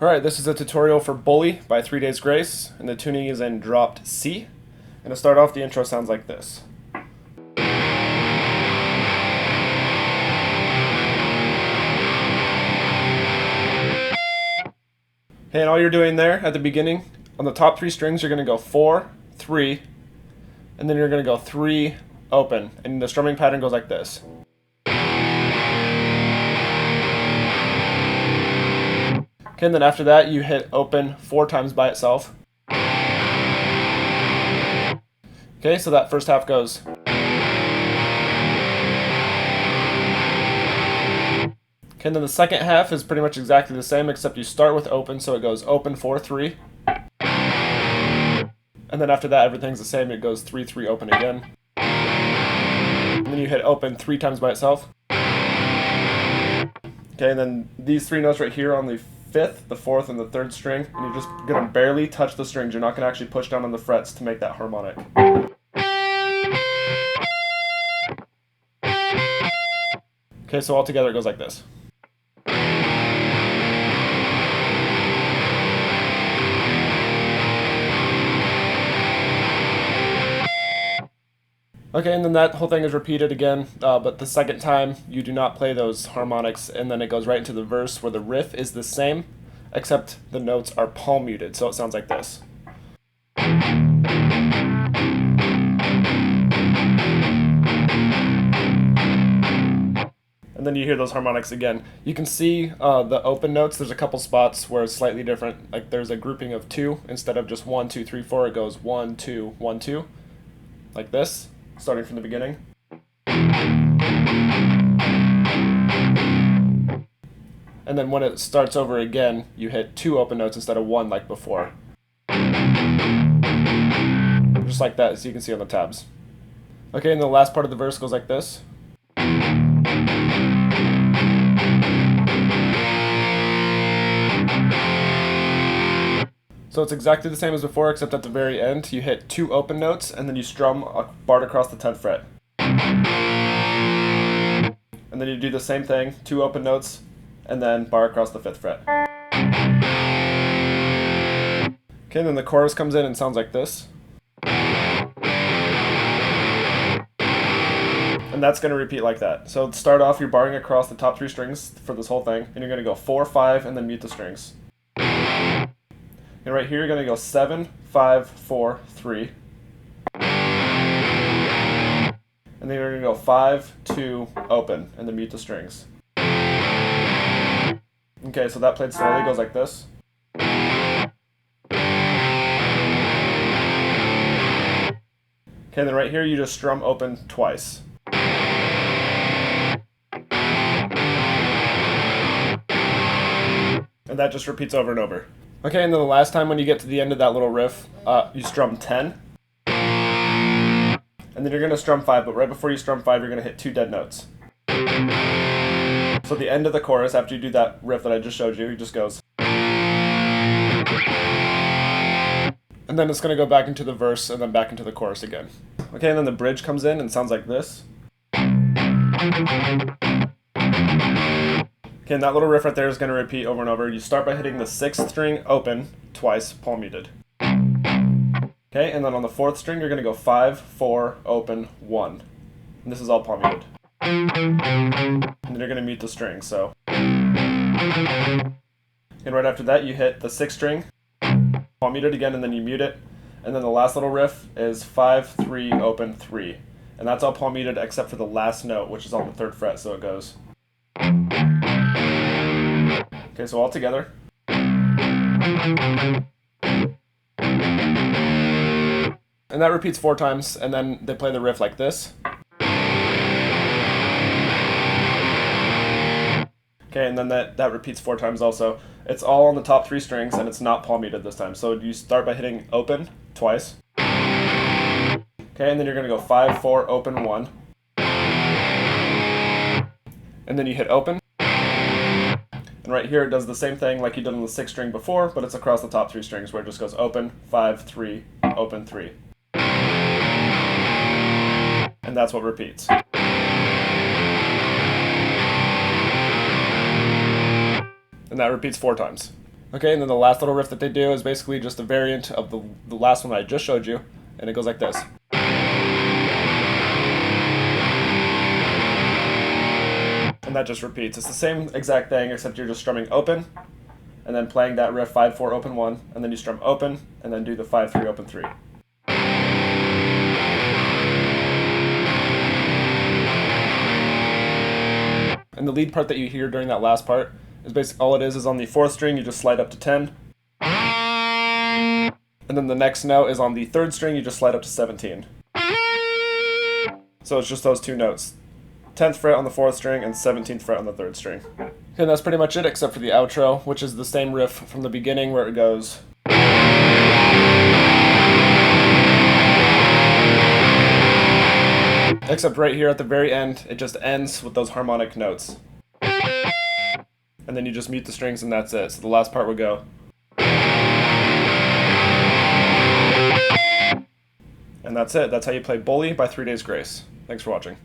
Alright, this is a tutorial for Bully by 3 Days Grace, and the tuning is in dropped C. And to start off, the intro sounds like this. Okay, and all you're doing there at the beginning, on the top 3 strings, you're going to go 4, 3, and then you're going to go 3, open. And the strumming pattern goes like this. Okay, and then after that, you hit open 4 times by itself. Okay, so that first half goes. Okay, and then the second half is pretty much exactly the same, except you start with open, so it goes open 4, 3. And then after that, everything's the same. It goes 3, 3, open again. And then you hit open 3 times by itself. Okay, and then these 3 notes right here on the 5th, the 4th, and the 3rd string, and you're just going to barely touch the strings. You're not going to actually push down on the frets to make that harmonic. Okay, so all together it goes like this. Okay, and then that whole thing is repeated again, but the second time you do not play those harmonics, and then it goes right into the verse where the riff is the same, except the notes are palm muted, so it sounds like this. And then you hear those harmonics again. You can see the open notes, there's a couple spots where it's slightly different, like there's a grouping of 2, instead of just 1, 2, 3, 4, it goes 1, 2, 1, 2, like this. Starting from the beginning. And then when it starts over again, you hit 2 open notes instead of 1 like before. Just like that, as you can see on the tabs. Okay, and the last part of the verse goes like this. So it's exactly the same as before, except at the very end, you hit 2 open notes, and then you strum a barred across the 10th fret. And then you do the same thing, 2 open notes, and then bar across the 5th fret. Okay, and then the chorus comes in and sounds like this. And that's going to repeat like that. So to start off, you're barring across the top 3 strings for this whole thing, and you're going to go 4, 5, and then mute the strings. And right here, you're going to go 7, 5, 4, 3. And then you're going to go 5, 2, open, and then mute the strings. Okay, so that played slowly goes like this. Okay, and then right here, you just strum open twice. And that just repeats over and over. Okay, and then the last time when you get to the end of that little riff, you strum 10. And then you're going to strum 5, but right before you strum 5, you're going to hit 2 dead notes. So the end of the chorus, after you do that riff that I just showed you, it just goes. And then it's going to go back into the verse and then back into the chorus again. Okay, and then the bridge comes in and sounds like this. Okay, and that little riff right there is going to repeat over and over. You start by hitting the 6th string open twice, palm muted. Okay, and then on the 4th string, you're going to go 5, 4, open, 1. And this is all palm muted. And then you're going to mute the string, so. And right after that, you hit the 6th string, palm muted again, and then you mute it. And then the last little riff is 5, 3, open, 3. And that's all palm muted except for the last note, which is on the 3rd fret, so it goes. Okay, so all together. And that repeats 4 times, and then they play the riff like this. Okay, and then that repeats 4 times also. It's all on the top 3 strings, and it's not palm muted this time. So you start by hitting open twice. Okay, and then you're going to go 5, 4, open, 1. And then you hit open. And right here it does the same thing like you did on the 6th string before, but it's across the top 3 strings where it just goes open, 5, 3, open, 3. And that's what repeats. And that repeats 4 times. Okay, and then the last little riff that they do is basically just a variant of the last one that I just showed you, and it goes like this. And that just repeats. It's the same exact thing, except you're just strumming open, and then playing that riff 5-4 open 1, and then you strum open, and then do the 5-3 open 3. And the lead part that you hear during that last part is basically all it is on the 4th string, you just slide up to 10. And then the next note is on the 3rd string, you just slide up to 17. So it's just those two notes. 10th fret on the 4th string and 17th fret on the 3rd string. And that's pretty much it, except for the outro, which is the same riff from the beginning where it goes. Except right here at the very end, it just ends with those harmonic notes. And then you just mute the strings and that's it. So the last part would go. And that's it. That's how you play Bully by 3 Days Grace. Thanks for watching.